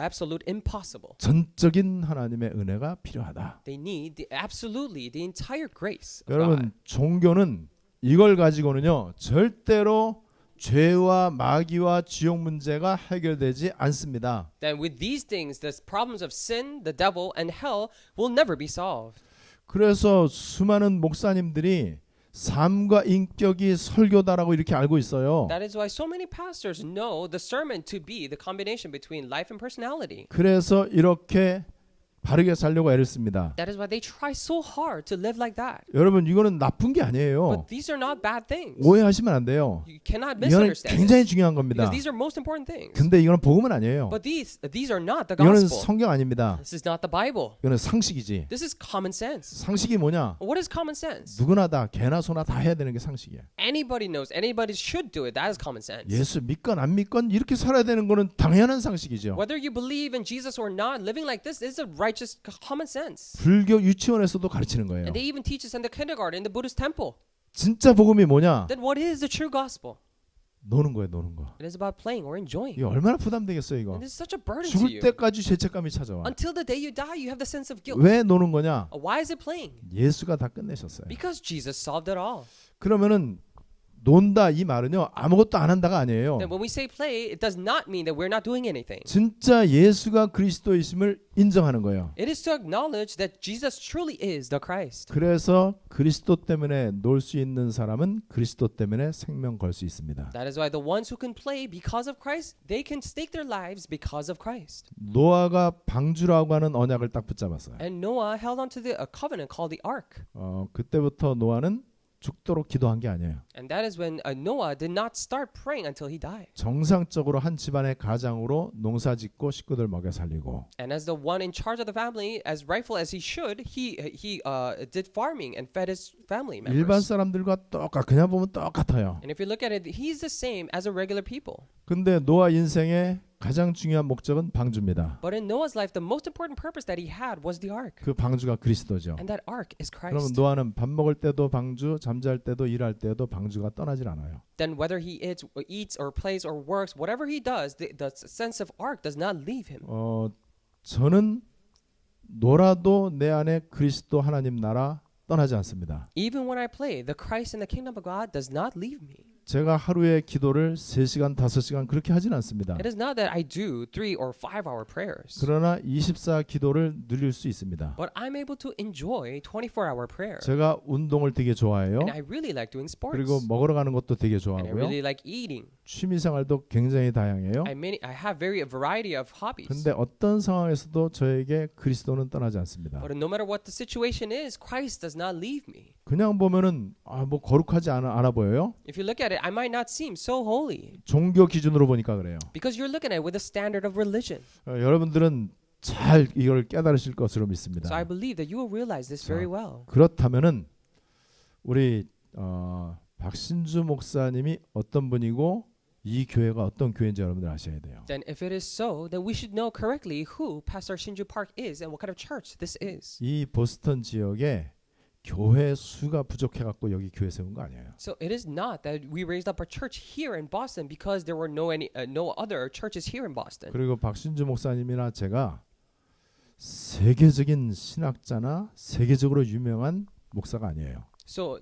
absolute impossible. 전적인 하나님의 은혜가 필요하다. They need absolutely the entire grace of 여러분 God. 종교는 이걸 가지고는요 절대로 죄와 마귀와 지옥 문제가 해결되지 않습니다. Then with these things, the problems of sin, the devil, and hell will never be solved. 그래서 수많은 목사님들이 삶과 인격이 설교다라고 이렇게 알고 있어요. That is why so many pastors know the sermon to be the combination between life and personality. 그래서 이렇게 바르게 살려고 애를 씁니다. That is why they try so hard to live like that. 여러분 이거는 나쁜 게 아니에요. But these are not bad things. 오해하시면 안 돼요. You cannot 이거는 misunderstand 굉장히 this. 중요한 겁니다. Because these are most important things. 근데 이거는 복음은 아니에요. But these are not the 이거는 gospel. 성경 아닙니다. This is not the Bible. 이거는 상식이지. This is common sense. 상식이 뭐냐? What is common sense? 누구나 다 개나 소나 다 해야 되는 게 상식이야. Anybody knows. Anybody should do it. That is common sense. 예수 믿건 안 믿건 이렇게 살아야 되는 거는 당연한 상식이죠. Whether you believe in Jesus or not, living like this is a righteous common sense. 불교 유치원에서도 가르치는 거예요. And they even teach us in the kindergarten, in the Buddhist temple. 진짜 복음이 뭐냐? Then what is the true gospel? 노는 거예요, 노는 거. It is about playing or enjoying. 이게 얼마나 부담되겠어요, 이거. And this is such a burden to 죽을 you. 때까지 죄책감이 찾아와. Until the day you die, you have the sense of guilt. 왜 노는 거냐? Why is it playing? 예수가 다 끝내셨어요. Because Jesus solved it all. 그러면은 논다 이 말은요 아무것도 안 한다가 아니에요. Then when we say play, it does not mean that we're not doing anything. 진짜 예수가 그리스도이심을 인정하는 거예요. It is to acknowledge that Jesus truly is the Christ. 그래서 그리스도 때문에 놀 수 있는 사람은 그리스도 때문에 생명 걸 수 있습니다. That is why the ones who can play because of Christ, they can stake their lives because of Christ. 노아가 방주라고 하는 언약을 딱 붙잡았어요. And Noah held on to a covenant called the ark. 그때부터 노아는 죽도록 기도한 게 아니에요. And that is when Noah did not start praying until he died. 정상적으로 한 집안의 가장으로 농사짓고 식구들 먹여 살리고 And as the one in charge of the family, as rightful as he should, he did farming and fed his family 일반 members. 사람들과 그냥 보면 똑같아요. And if you look at it, he's the same as a regular people. 근데 노아 인생의 가장 중요한 목적은 방주입니다. But in Noah's life, the most important purpose that he had was the ark. 그 방주가 그리스도죠. And that ark is 그러면 Christ. 노아는 밥 먹을 때도 방주, 잠잘 때도 일할 때도 방주가 떠나질 않아요. Then whether he eats or plays or works, whatever he does, the sense of ark does not leave him. 저는 놀아도 내 안에 그리스도 하나님 나라 떠나지 않습니다. Even when I play, the Christ and the kingdom of God does not leave me. 제가 하루에 기도를 3시간, 5시간 그렇게 하진 않습니다. It is not that I do 3 or 5 hour prayers. 그러나 24 기도를 누릴 수 있습니다. But I'm able to enjoy 24-hour prayer. 제가 운동을 되게 좋아해요. And I really like doing sports. 그리고 먹으러 가는 것도 되게 And I 좋아하고요. really like eating. 취미 생활도 굉장히 다양해요. I have very a variety of hobbies. 근데 어떤 상황에서도 저에게 그리스도는 떠나지 않습니다. But no matter what the situation is, Christ does not leave me. 그냥 보면은 뭐 거룩하지 않아 보여요. If you look at it, I might not seem so holy 종교 기준으로 보니까 그래요. because you're looking at it with a standard of religion. 여러분들은 잘 이걸 깨달으실 것으로 믿습니다. So I believe that you will realize this very well. 그렇다면은 우리 박신주 목사님이 어떤 분이고 이 교회가 어떤 교회인지 여러분들 아셔야 돼요. Then if it is so, then we should know correctly who Pastor Shinju Park is and what kind of church this is. 이 보스턴 지역에 교회 수가 부족해 갖고 여기 교회 세운 거 아니에요. So it is not that we raised up our church here in Boston because there were no other churches here in Boston. 그리고 박신주 목사님이나 제가 세계적인 신학자나 세계적으로 유명한 목사가 아니에요. So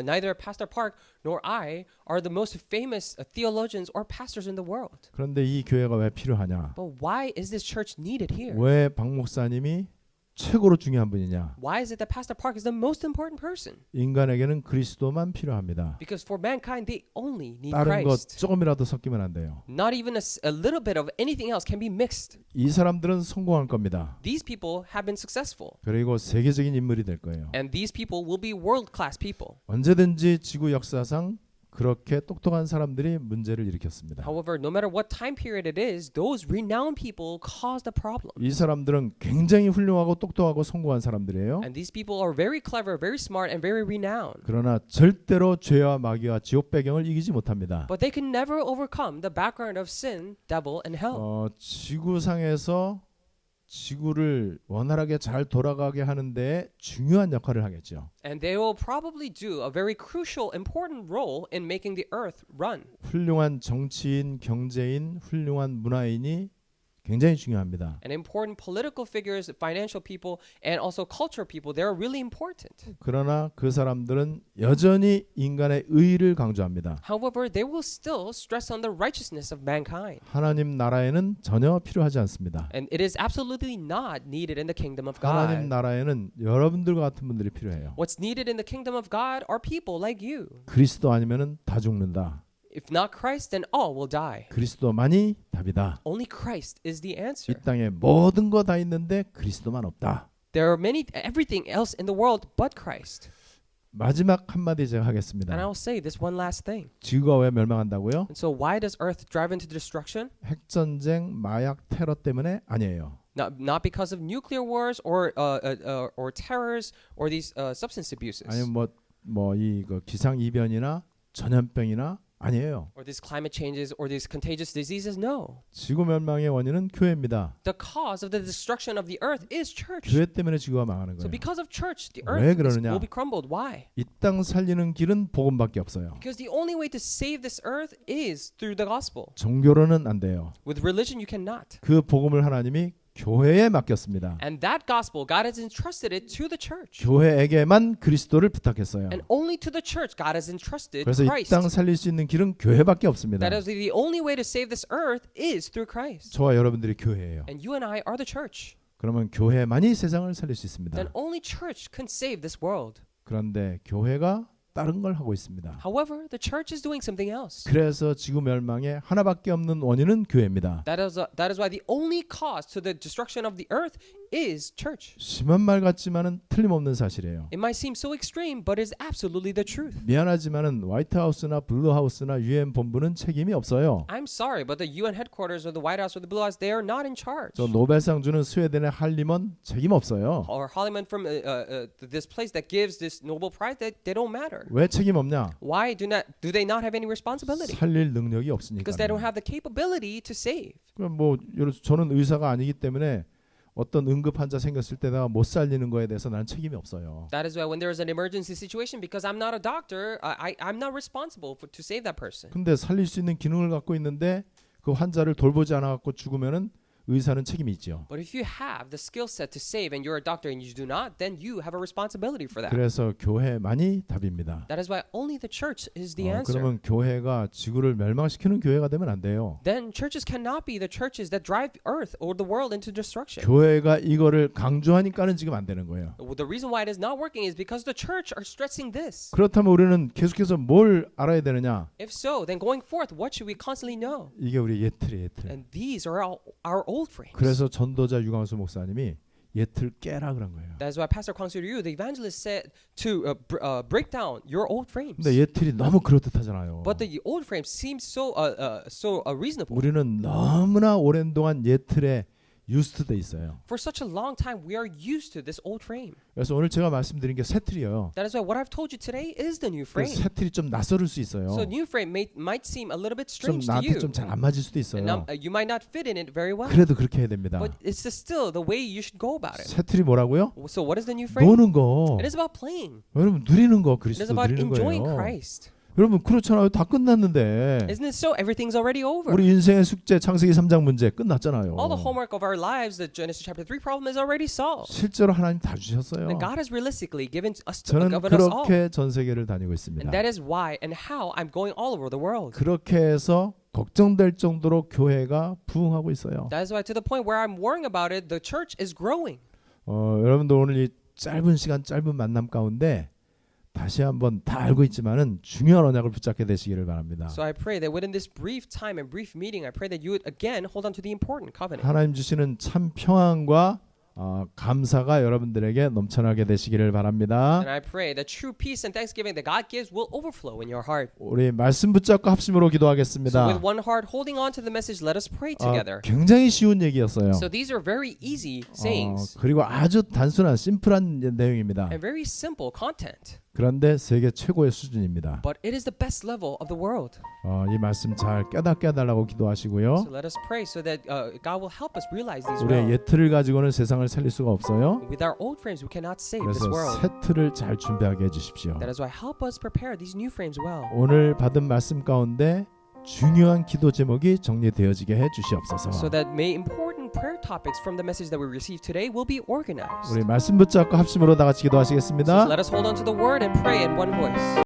neither Pastor Park nor I are the most famous theologians or pastors in the world. 그런데 이 교회가 왜 필요하냐? But why is this church needed here? 왜 박 목사님이 최고로 중요한 분이냐? Why is it that Pastor Park is the most important person? 인간에게는 그리스도만 필요합니다. Because for mankind, they only need 다른 것 Christ. 조금이라도 섞이면 안 돼요. Not even a little bit of anything else can be mixed. 이 사람들은 성공할 겁니다. These people have been successful. 그리고 세계적인 인물이 될 거예요. And these people will be world-class people. 언제든지 지구 역사상 그렇게 똑똑한 사람들이 문제를 일으켰습니다. However, no matter what time period it is, those renowned people caused a problem. 이 사람들은 굉장히 훌륭하고 똑똑하고 성공한 사람들이에요. And these people are very clever, very smart, and very renowned. 그러나 절대로 죄와 마귀와 지옥 배경을 이기지 못합니다. But they can never overcome the background of sin, devil, and hell. 지구상에서 지구를 원활하게 잘 돌아가게 하는 데 중요한 역할을 하겠죠. And they will probably do a very crucial, important role in making the earth run. 훌륭한 정치인, 경제인, 훌륭한 문화인이 굉장히 중요합니다. And important political figures, financial people, and also cultural people, they're really important. 그러나 그 사람들은 여전히 인간의 의를 강조합니다. However, they will still stress on the righteousness of mankind. 하나님 나라에는 전혀 필요하지 않습니다. And it is absolutely not needed in the kingdom of 하나님 God. 나라에는 여러분들과 같은 분들이 필요해요. What's needed in the kingdom of God are people like you. 그리스도 아니면은 다 죽는다. If not Christ, then all will die. 그리스도만이 답이다. Only Christ is the 이 answer. 땅에 모든 거 다 있는데 그리스도만 없다. There are everything else in the world but Christ. 마지막 한마디 제가 And 하겠습니다. I'll say this one last thing. 지구가 왜 멸망한다고요? And so why does earth drive into destruction? 핵전쟁, 마약, 테러 때문에 아니에요. Not because of nuclear wars or terrors or these substance abuses. 아니면 이 기상 이변이나 전염병이나 아니에요. Or these climate changes or these contagious diseases. No. 지구 멸망의 원인은 교회입니다. The cause of the destruction of the earth is church. 교회 때문에 지구가 망하는 So 거예요. because of church, the 왜 earth 그러느냐? will be crumbled. Why? 이 땅 살리는 길은 복음밖에 없어요. Because the only way to save this earth is through the gospel. 종교로는 안 돼요. With religion, you cannot. 그 복음을 하나님이 교회에 맡겼습니다. And that gospel, God has entrusted it to the church. 교회에게만 그리스도를 부탁했어요. And only to the church, God has entrusted 그래서 이 Christ. 땅 살릴 수 있는 길은 교회밖에 없습니다. That is the only way to save this earth is through Christ. 저와 여러분들이 교회예요. And you and I are the church. 그러면 교회만이 세상을 살릴 수 있습니다. Then only church can save this world. 그런데 교회가 다른 걸 하고 있습니다. However, the church is doing something else. 그래서 지구 멸망에 하나밖에 없는 원인은 교회입니다. That is why the only cause to the destruction of the earth is church. 심한 말 같지만은 틀림없는 사실이에요. It might seem so extreme, but it's absolutely the truth. 미안하지만은 화이트하우스나 블루하우스나 유엔 본부는 책임이 없어요. I'm sorry, but the UN headquarters or the White House or the Blue House, they are not in charge. 저 노벨상 주는 스웨덴의 할리먼 책임 없어요. Or Hollyman from this place that gives this Nobel Prize, they don't matter. 왜 책임 없냐? Why do they not have any responsibility? 살릴 능력이 없으니까. Because they don't have the capability to save. 그럼 저는 의사가 아니기 때문에 어떤 응급 환자 생겼을 때 내가 못 살리는 거에 대해서 나는 책임이 없어요. That is why when there is an emergency situation, because I'm not a doctor, I'm not responsible to save that person. 근데 살릴 수 있는 기능을 갖고 있는데 그 환자를 돌보지 않아 갖고 죽으면은 의사는 책임이 있죠. But if you have the skill set to save and you're a doctor and you do not, then you have a responsibility for that. 그래서 교회만이 답입니다. That is why only the church is the answer. 그러면 교회가 지구를 멸망시키는 교회가 되면 안 돼요. Then churches cannot be the churches that drive earth or the world into destruction. 교회가 이거를 강조하니까는 지금 안 되는 거예요. The reason why it is not working is because the church are stressing this. 그렇다면 우리는 계속해서 뭘 알아야 되느냐? If so, then going forth, what should we constantly know? 이게 우리 예틀이에요, 예틀. And these are our old frames. 그래서 전도자 유광수 목사님이 예틀 깨라 그런 거예요. That is why Pastor Kwang Soo-ryu, the evangelist, said to break down your old frames. 근데 예틀이 너무 그럴듯하잖아요. But the old frames seem so reasonable. 우리는 너무나 오랜 동안 예틀에 유스트돼 있어요. For such a long time, we are used to this old frame. 그래서 오늘 제가 말씀드린 게 새 틀이에요. That is why what I've told you today is the new frame. 새 틀이 좀 낯설을 수 있어요. So new frame might seem a little bit 좀 strange to 나한테 you. 좀 잘 안 맞을 수도 있어요. And you might not fit in it very well. 그래도 그렇게 해야 됩니다. But it's still the way you should go about it. 새 틀이 뭐라고요? So what is the new frame? 노는 거. It is about playing. 여러분 누리는 거 It is 그리스도 about 누리는 enjoying 거예요. Christ. 여러분 그렇잖아요. 다 끝났는데. Isn't it so? Everything's already over. 우리 인생의 숙제 창세기 3장 문제 끝났잖아요. All the homework of our lives, the Genesis chapter 3 problem is already solved. 실제로 하나님 다 주셨어요. And God has realistically given us 저는 given us all. 그렇게 전 세계를 다니고 있습니다. And that is why and how I'm going all over the world. 그렇게 해서 걱정될 정도로 교회가 부흥하고 있어요. That is why to the point where I'm worrying about it, the church is growing. 여러분도 오늘 이 짧은 시간 짧은 만남 가운데 다시 한번 다 알고 있지만은 중요한 언약을 붙잡게 되시기를 바랍니다. So I pray that within this brief time and brief meeting, I pray that you would again hold on to the important covenant. 하나님 주시는 참 평안과 감사가 여러분들에게 넘쳐나게 되시기를 바랍니다. And I pray that true peace and thanksgiving that God gives will overflow in your heart. 우리 말씀 붙잡고 합심으로 So 기도하겠습니다. with one heart holding on to the message, let us pray together. 굉장히 쉬운 얘기였어요. So these are very easy sayings 그리고 아주 단순한 심플한 내용입니다. and very simple content. 그런데 세계 최고의 수준입니다. But it is the best level of the world. 이 말씀 잘 깨닫게 해달라고 기도하시고요. So let us pray so that God will help us realize these 우리의 well. 예틀을 가지고는 세상을 살릴 수가 없어요. With our old frames, we cannot save this 그래서 world. 새 틀을 잘 준비하게 해주십시오. That is why help us prepare these new frames well. 오늘 받은 말씀 가운데 중요한 기도 제목이 정리되어지게 해주시옵소서. So that may important prayer topics from the message that we received today will be organized. 우리 말씀 붙잡고 합심으로 다 같이 So 기도하시겠습니다. let us hold on to the word and pray in one voice.